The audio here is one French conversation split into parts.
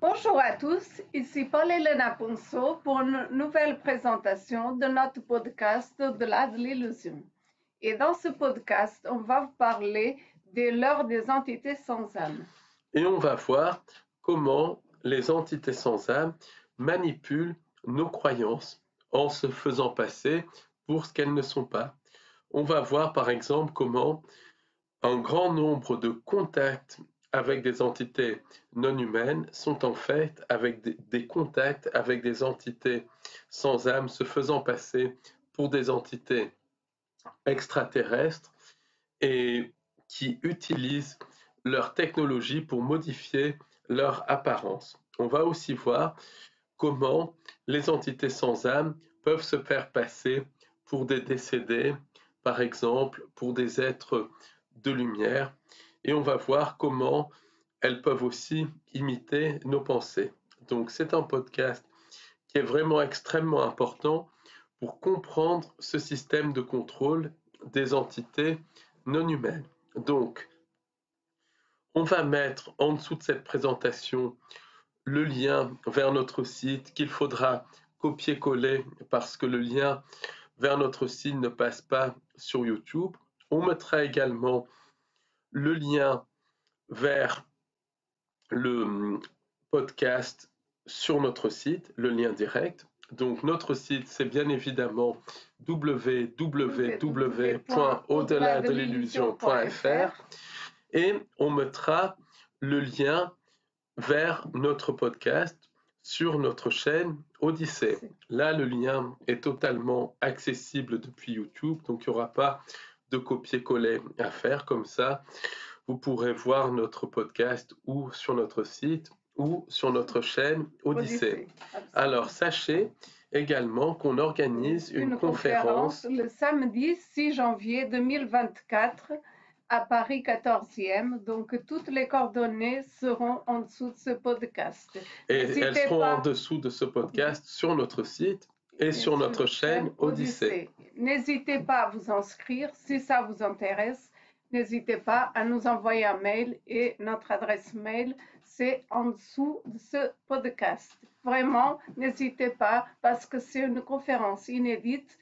Bonjour à tous, ici Paul-Elena Ponceau pour une nouvelle présentation de notre podcast Au-delà de l'illusion. Et dans ce podcast, on va vous parler de l'heure des entités sans âme. Et on va voir comment les entités sans âme manipulent nos croyances en se faisant passer pour ce qu'elles ne sont pas. On va voir par exemple comment un grand nombre de contacts avec des entités non humaines sont en fait avec des contacts avec des entités sans âme se faisant passer pour des entités extraterrestres et qui utilisent leur technologie pour modifier leur apparence. On va aussi voir comment les entités sans âme peuvent se faire passer pour des décédés, par exemple pour des êtres de lumière, et on va voir comment elles peuvent aussi imiter nos pensées. Donc c'est un podcast qui est vraiment extrêmement important pour comprendre ce système de contrôle des entités non humaines. Donc, on va mettre en dessous de cette présentation le lien vers notre site qu'il faudra copier-coller parce que le lien vers notre site ne passe pas sur YouTube. On mettra également le lien vers le podcast sur notre site, le lien direct. Donc notre site, c'est bien évidemment www.au-delà-de-l'illusion.fr et on mettra le lien vers notre podcast sur notre chaîne Odyssée. Là, le lien est totalement accessible depuis YouTube, donc il n'y aura pas de copier-coller à faire. Comme ça, vous pourrez voir notre podcast ou sur notre site ou sur notre chaîne Odyssée. Alors, sachez également qu'on organise une conférence le samedi 6 janvier 2024 à Paris 14e. Donc, toutes les coordonnées seront en dessous de ce podcast. Et elles seront en dessous de ce podcast sur notre site et sur notre chaîne Odyssée. N'hésitez pas à vous inscrire si ça vous intéresse. N'hésitez pas à nous envoyer un mail et notre adresse mail, c'est en dessous de ce podcast. Vraiment, n'hésitez pas parce que c'est une conférence inédite,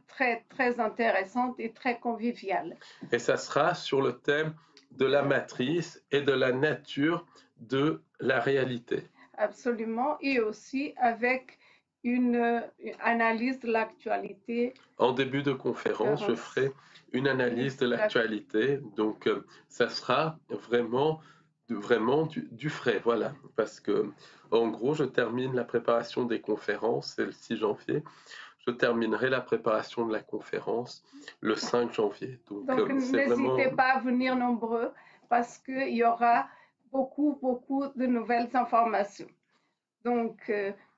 très intéressante et très conviviale. Et ça sera sur le thème de la matrice et de la nature de la réalité. Absolument, et aussi avec une analyse de l'actualité. En début de conférence, je ferai une analyse de l'actualité. Donc, ça sera vraiment du frais, voilà. Parce que, en gros, je termine la préparation des conférences, c'est le 6 janvier. Je terminerai la préparation de la conférence le 5 janvier. Donc n'hésitez pas à venir nombreux parce qu'il y aura beaucoup de nouvelles informations. Donc,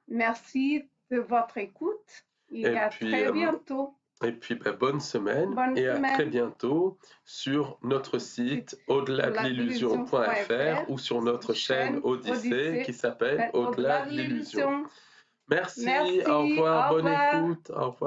merci de votre écoute et à très bientôt. Et puis, bonne semaine et à très bientôt sur notre site au-delà-de-l'illusion.fr ou sur notre chaîne Odyssée qui s'appelle Au-delà de l'illusion. Merci, au revoir, bonne écoute, au revoir.